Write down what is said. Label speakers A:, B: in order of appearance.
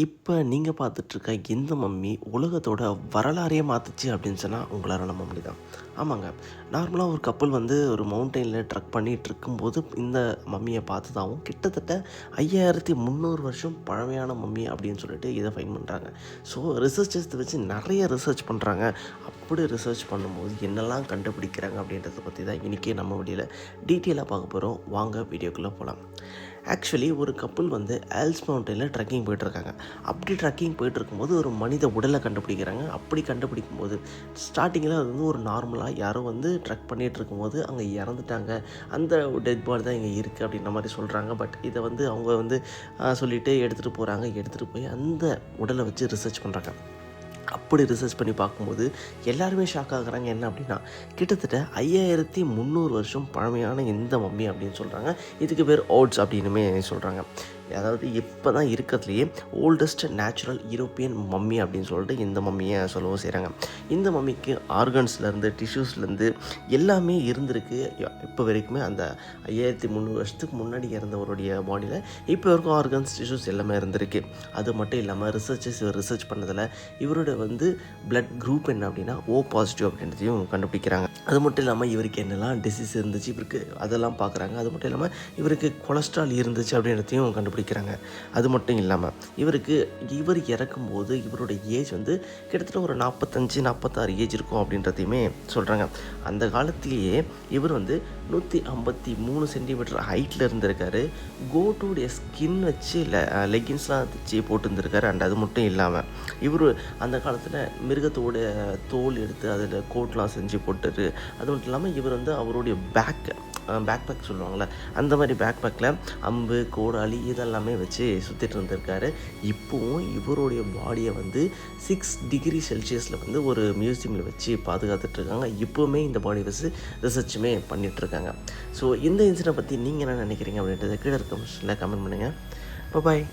A: இப்ப நீங்க பார்த்துட்ருக்க இந்த மம்மி உலகத்தோட வரலாறையே மாத்துச்சு அப்படின்னு சொன்னா உங்களால நம்ப முடியுதா? ஆமாங்க. நார்மலா ஒரு கப்பல் வந்து ஒரு மவுண்டெயின்ல ட்ரெக் பண்ணிட்டுருக்கும்போது இந்த மம்மிய பார்த்ததாவும், கிட்டத்தட்ட 5300 வருஷம் பழமையான மம்மி அப்படின்னு சொல்லிட்டு இத ஃபைண்ட் பண்றாங்க. ஸோ ரிசர்ச்சர்ஸ் இத வச்சு நெறைய ரிசர்ச் பண்றாங்க. அப்படி ரிசர்ச் பண்ணும்போது என்னெல்லாம் கண்டுபிடிக்கிறாங்க அப்படின்றத பத்தி தான் இன்னைக்கு நம்ம வீடியோல டீட்டெயிலா பார்க்க போறோம். வாங்க வீடியோக்குள்ள போலாம். ஆக்சுவலி ஒரு கப்புள் வந்து ஆல்ப்ஸ் மவுண்டன்ல ட்ரெக்கிங் போயிட்டுருக்காங்க. அப்படி ட்ரெக்கிங் போயிட்டுருக்கும்போது ஒரு மனித உடலை கண்டுபிடிக்கிறாங்க. அப்படி கண்டுபிடிக்கும்போது ஸ்டார்ட்டிங்கில் அது வந்து ஒரு நார்மலாக யாரோ வந்து ட்ரெக் பண்ணிகிட்டு இருக்கும்போது அங்கே இறந்துட்டாங்க. அந்த டெட் பாடி தான் இங்கே இருக்குது அப்படின்ற மாதிரி சொல்கிறாங்க. பட் இதை வந்து அவங்க வந்து சொல்லிவிட்டு எடுத்துகிட்டு போகிறாங்க. எடுத்துகிட்டு போய் அந்த உடலை வச்சு ரிசர்ச் பண்ணுறாங்க. அப்படி ரிசர்ச் பண்ணி பார்க்கும்போது எல்லாருமே ஷாக் ஆகுறாங்க. என்ன அப்படின்னா, கிட்டத்தட்ட 5300 வருஷம் பழமையான இந்த மம்மி அப்படின்னு சொல்கிறாங்க. இதுக்கு பேர் ஓட்ஸ் அப்படின்னுமே சொல்கிறாங்க. அதாவது இப்போ தான் இருக்கிறதுலையே ஓல்டஸ்ட் நேச்சுரல் யூரோப்பியன் மம்மி அப்படின்னு சொல்லிட்டு இந்த மம்மியை சொல்லவும் செய்கிறாங்க. இந்த மம்மிக்கு ஆர்கன்ஸ்லேருந்து டிஷ்யூஸ்லேருந்து எல்லாமே இருந்திருக்கு. இப்போ வரைக்குமே அந்த 5300 வருஷத்துக்கு முன்னாடி இறந்தவருடைய பாடியில் இப்போ வரைக்கும் ஆர்கன்ஸ் டிஷ்யூஸ் எல்லாமே இருந்திருக்கு. அது மட்டும் இல்லாமல் ரிசர்ச் பண்ணதில் இவரோட வந்து பிளட் குரூப் என்ன அப்படின்னா ஓ பாசிட்டிவ் அப்படின்றதையும் கண்டுபிடிக்கிறாங்க. அது மட்டும் இல்லாமல் இவருக்கு என்னெல்லாம் டிசீஸ் இருந்துச்சு இவருக்கு அதெல்லாம் பார்க்குறாங்க. அது மட்டும் இல்லாமல் இவருக்கு கொலஸ்ட்ரால் இருந்துச்சு அப்படின்றதையும் கண்டுபிடிக்கிறாங்க. அது மட்டும் இல்லாமல் இவர் இறக்கும்போது இவரோட ஏஜ் வந்து கிட்டத்தட்ட ஒரு 45-46 ஏஜ் இருக்கும் அப்படின்றதையுமே சொல்கிறாங்க. அந்த காலத்திலேயே இவர் வந்து 153 சென்டிமீட்டர் ஹைட்டில் இருந்திருக்காரு. கோட்டுடைய ஸ்கின் வச்சு லெகின்ஸ்லாம் வச்சு போட்டு இருந்திருக்காரு. அண்ட் அது மட்டும் இல்லாமல் இவர் அந்த காலத்தில் மிருகத்தோட தோல் எடுத்து அதில் கோட்லாம் செஞ்சு போட்டுரு. அது மட்டும் இல்லாமல் இவர் வந்து அவருடைய பேக் பேக் சொல்லுவாங்கள்ல, அந்த மாதிரி பேக் பேக்கில் அம்பு கோடாலி இதெல்லாமே வச்சு சுற்றிட்டு இருந்திருக்காரு. இப்போவும் இவருடைய பாடியை வந்து 6 டிகிரி செல்சியஸில் வந்து ஒரு மியூசியமில் வச்சு பாதுகாத்துட்ருக்காங்க. இப்போவுமே இந்த பாடி வச்சு ரிசர்ச்சுமே பண்ணிகிட்ருக்காங்க. ஸோ இந்த இன்சிடென்ட் பற்றி நீங்கள் என்ன நினைக்கிறீங்க அப்படின்றத கீழே இருக்க கமெண்ட் பண்ணுங்கள். பாய்.